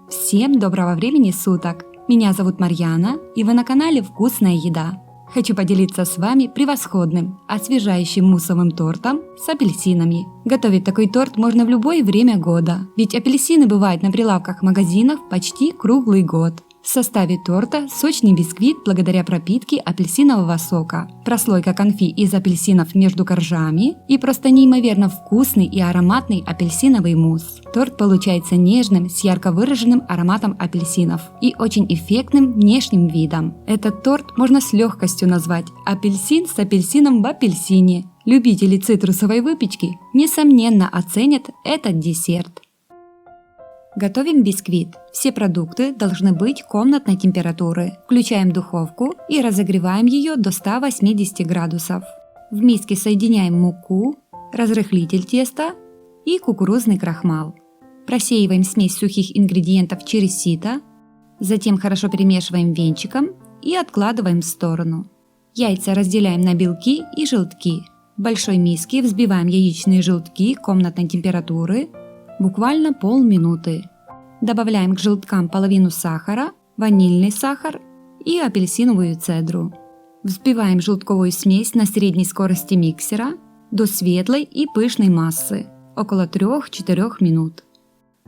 Всем доброго времени суток! Меня зовут Марьяна, и вы на канале «Вкусная еда». Хочу поделиться с вами превосходным, освежающим муссовым тортом с апельсинами. Готовить такой торт можно в любое время года, ведь апельсины бывают на прилавках магазинов почти круглый год. В составе торта сочный бисквит благодаря пропитке апельсинового сока, прослойка конфи из апельсинов между коржами и просто неимоверно вкусный и ароматный апельсиновый мусс. Торт получается нежным, с ярко выраженным ароматом апельсинов и очень эффектным внешним видом. Этот торт можно с легкостью назвать «апельсин с апельсином в апельсине». Любители цитрусовой выпечки, несомненно, оценят этот десерт. Готовим бисквит. Все продукты должны быть комнатной температуры. Включаем духовку и разогреваем ее до 180 градусов. В миске соединяем муку, разрыхлитель теста и кукурузный крахмал. Просеиваем смесь сухих ингредиентов через сито, затем хорошо перемешиваем венчиком и откладываем в сторону. Яйца разделяем на белки и желтки. В большой миске взбиваем яичные желтки комнатной температуры буквально полминуты. Добавляем к желткам половину сахара, ванильный сахар и апельсиновую цедру. Взбиваем желтковую смесь на средней скорости миксера до светлой и пышной массы, около 3-4 минут.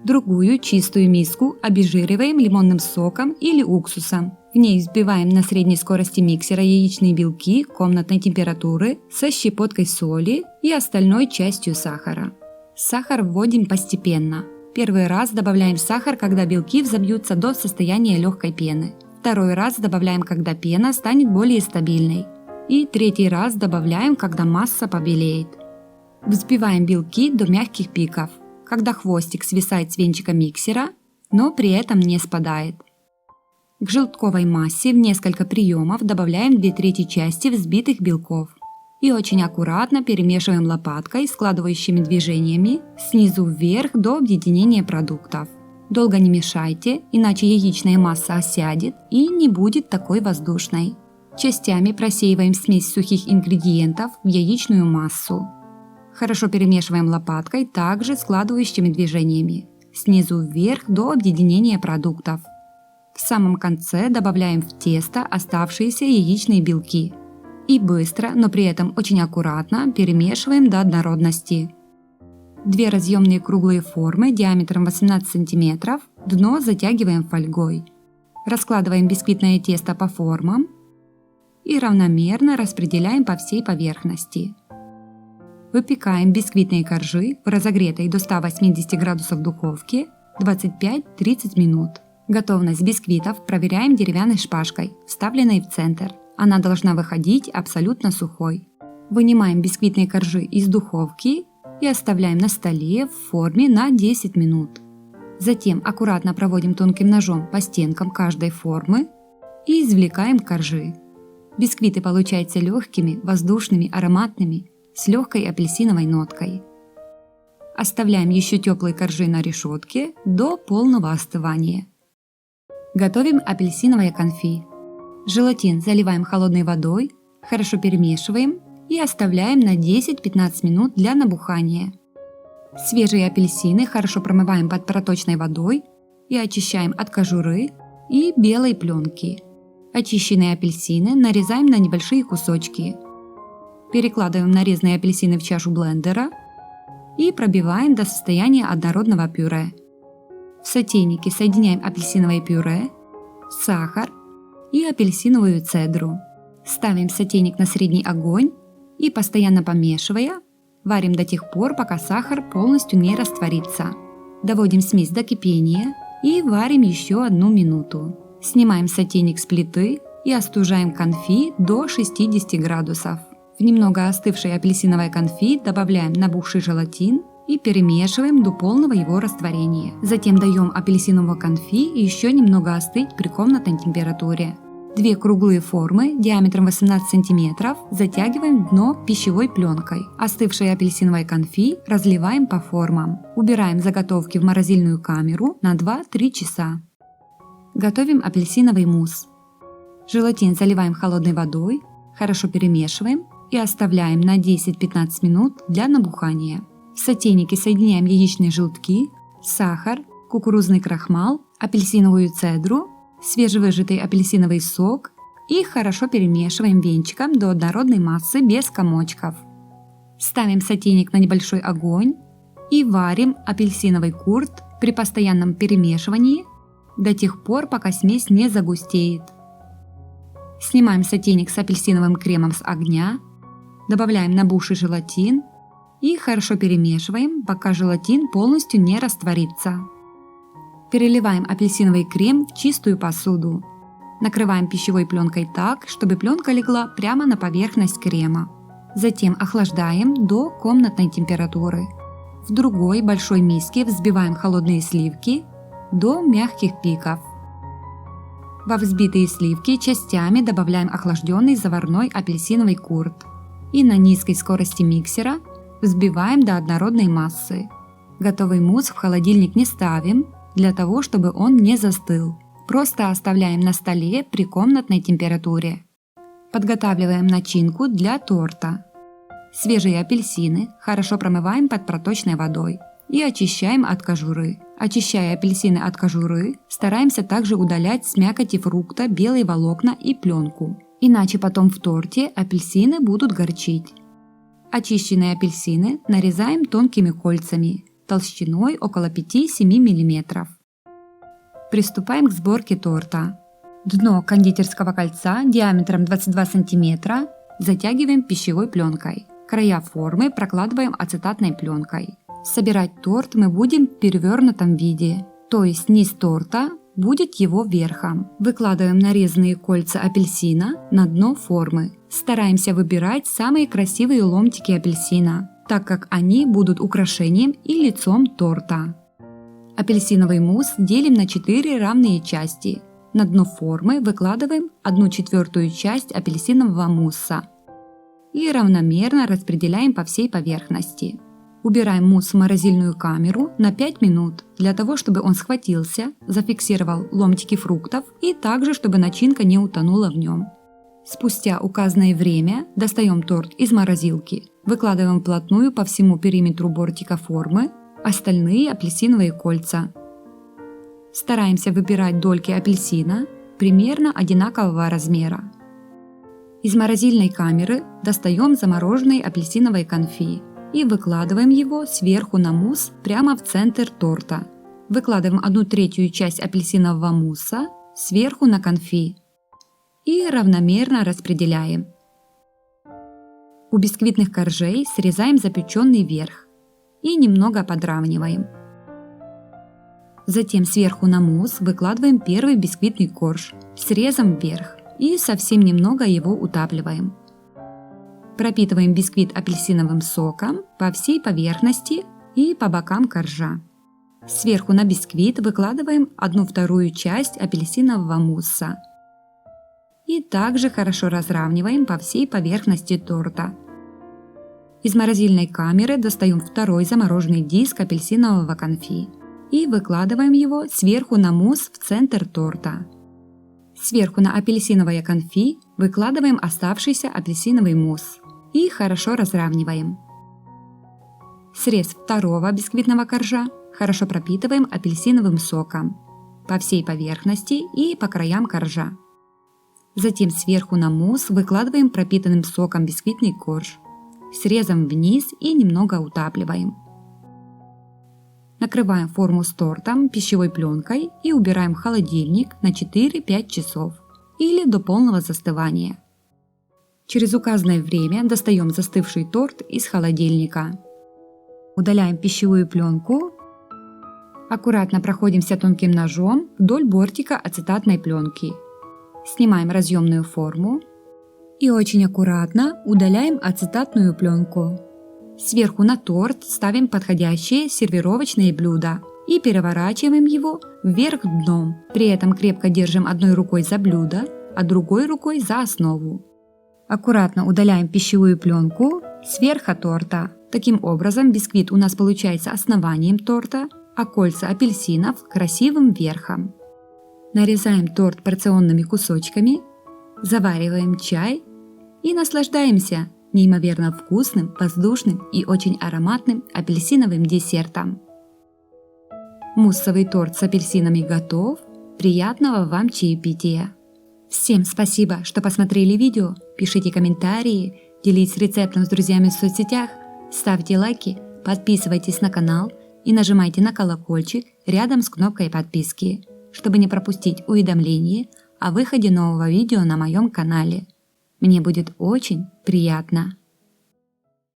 Другую чистую миску обезжириваем лимонным соком или уксусом. В ней взбиваем на средней скорости миксера яичные белки комнатной температуры со щепоткой соли и остальной частью сахара. Сахар вводим постепенно. Первый раз добавляем сахар, когда белки взобьются до состояния легкой пены. Второй раз добавляем, когда пена станет более стабильной. И третий раз добавляем, когда масса побелеет. Взбиваем белки до мягких пиков, когда хвостик свисает с венчика миксера, но при этом не спадает. К желтковой массе в несколько приемов добавляем 2/3 части взбитых белков. И очень аккуратно перемешиваем лопаткой складывающими движениями снизу вверх до объединения продуктов. Долго не мешайте, иначе яичная масса осядет и не будет такой воздушной. Частями просеиваем смесь сухих ингредиентов в яичную массу. Хорошо перемешиваем лопаткой также складывающими движениями снизу вверх до объединения продуктов. В самом конце добавляем в тесто оставшиеся яичные белки. И быстро, но при этом очень аккуратно перемешиваем до однородности. 2 разъемные круглые формы диаметром 18 см, дно затягиваем фольгой. Раскладываем бисквитное тесто по формам и равномерно распределяем по всей поверхности. Выпекаем бисквитные коржи в разогретой до 180 градусов духовке 25-30 минут. Готовность бисквитов проверяем деревянной шпажкой, вставленной в центр. Она должна выходить абсолютно сухой. Вынимаем бисквитные коржи из духовки и оставляем на столе в форме на 10 минут. Затем аккуратно проводим тонким ножом по стенкам каждой формы и извлекаем коржи. Бисквиты получаются легкими, воздушными, ароматными, с легкой апельсиновой ноткой. Оставляем еще теплые коржи на решетке до полного остывания. Готовим апельсиновое конфи. Желатин заливаем холодной водой, хорошо перемешиваем и оставляем на 10-15 минут для набухания. Свежие апельсины хорошо промываем под проточной водой и очищаем от кожуры и белой пленки. Очищенные апельсины нарезаем на небольшие кусочки. Перекладываем нарезанные апельсины в чашу блендера и пробиваем до состояния однородного пюре. В сотейнике соединяем апельсиновое пюре, сахар и апельсиновую цедру. Ставим сотейник на средний огонь и, постоянно помешивая, варим до тех пор, пока сахар полностью не растворится. Доводим смесь до кипения и варим еще 1 минуту. Снимаем сотейник с плиты и остужаем конфи до 60 градусов. В немного остывшее апельсиновое конфи добавляем набухший желатин и перемешиваем до полного его растворения. Затем даем апельсиновому конфи еще немного остыть при комнатной температуре. 2 круглые формы диаметром 18 см затягиваем дно пищевой пленкой. Остывшее апельсиновое конфи разливаем по формам. Убираем заготовки в морозильную камеру на 2-3 часа. Готовим апельсиновый мусс. Желатин заливаем холодной водой, хорошо перемешиваем и оставляем на 10-15 минут для набухания. В сотейнике соединяем яичные желтки, сахар, кукурузный крахмал, апельсиновую цедру, свежевыжатый апельсиновый сок и хорошо перемешиваем венчиком до однородной массы без комочков. Ставим сотейник на небольшой огонь и варим апельсиновый курт при постоянном перемешивании до тех пор, пока смесь не загустеет. Снимаем сотейник с апельсиновым кремом с огня, добавляем набухший желатин и хорошо перемешиваем, пока желатин полностью не растворится. Переливаем апельсиновый крем в чистую посуду. Накрываем пищевой пленкой так, чтобы пленка легла прямо на поверхность крема. Затем охлаждаем до комнатной температуры. В другой большой миске взбиваем холодные сливки до мягких пиков. Во взбитые сливки частями добавляем охлажденный заварной апельсиновый курт и на низкой скорости миксера взбиваем до однородной массы. Готовый мусс в холодильник не ставим, для того, чтобы он не застыл. Просто оставляем на столе при комнатной температуре. Подготавливаем начинку для торта. Свежие апельсины хорошо промываем под проточной водой и очищаем от кожуры. Очищая апельсины от кожуры, стараемся также удалять с мякоти фрукта белые волокна и пленку, иначе потом в торте апельсины будут горчить. Очищенные апельсины нарезаем тонкими кольцами, толщиной около 5-7 мм. Приступаем к сборке торта. Дно кондитерского кольца диаметром 22 см затягиваем пищевой пленкой. Края формы прокладываем ацетатной пленкой. Собирать торт мы будем в перевернутом виде, то есть низ торта будет его верхом. Выкладываем нарезанные кольца апельсина на дно формы. Стараемся выбирать самые красивые ломтики апельсина, так как они будут украшением и лицом торта. Апельсиновый мусс делим на 4 равные части. На дно формы выкладываем 1/4 часть апельсинового мусса и равномерно распределяем по всей поверхности. Убираем мусс в морозильную камеру на 5 минут, для того, чтобы он схватился, зафиксировал ломтики фруктов и также, чтобы начинка не утонула в нем. Спустя указанное время достаем торт из морозилки, выкладываем вплотную по всему периметру бортика формы остальные апельсиновые кольца. Стараемся выбирать дольки апельсина примерно одинакового размера. Из морозильной камеры достаем замороженный апельсиновый конфи и выкладываем его сверху на мусс прямо в центр торта. Выкладываем 1/3 часть апельсинового мусса сверху на конфи и равномерно распределяем. У бисквитных коржей срезаем запеченный верх и немного подравниваем. Затем сверху на мусс выкладываем первый бисквитный корж срезом вверх и совсем немного его утапливаем. Пропитываем бисквит апельсиновым соком по всей поверхности и по бокам коржа. Сверху на бисквит выкладываем 1/2 часть апельсинового мусса и также хорошо разравниваем по всей поверхности торта. Из морозильной камеры достаем второй замороженный диск апельсинового конфи и выкладываем его сверху на мусс в центр торта. Сверху на апельсиновое конфи выкладываем оставшийся апельсиновый мусс и хорошо разравниваем. Срез второго бисквитного коржа хорошо пропитываем апельсиновым соком по всей поверхности и по краям коржа. Затем сверху на мусс выкладываем пропитанным соком бисквитный корж, срезом вниз и немного утапливаем. Накрываем форму с тортом пищевой пленкой и убираем в холодильник на 4-5 часов или до полного застывания. Через указанное время достаем застывший торт из холодильника. Удаляем пищевую пленку. Аккуратно проходимся тонким ножом вдоль бортика ацетатной пленки. Снимаем разъемную форму и очень аккуратно удаляем ацетатную пленку. Сверху на торт ставим подходящее сервировочное блюдо и переворачиваем его вверх дном. При этом крепко держим одной рукой за блюдо, а другой рукой за основу. Аккуратно удаляем пищевую пленку с верха торта. Таким образом бисквит у нас получается основанием торта, а кольца апельсинов красивым верхом. Нарезаем торт порционными кусочками, завариваем чай и наслаждаемся неимоверно вкусным, воздушным и очень ароматным апельсиновым десертом. Муссовый торт с апельсинами готов. Приятного вам чаепития! Всем спасибо, что посмотрели видео. Пишите комментарии, делитесь рецептом с друзьями в соцсетях, ставьте лайки, подписывайтесь на канал и нажимайте на колокольчик рядом с кнопкой подписки, чтобы не пропустить уведомления о выходе нового видео на моем канале. Мне будет очень приятно.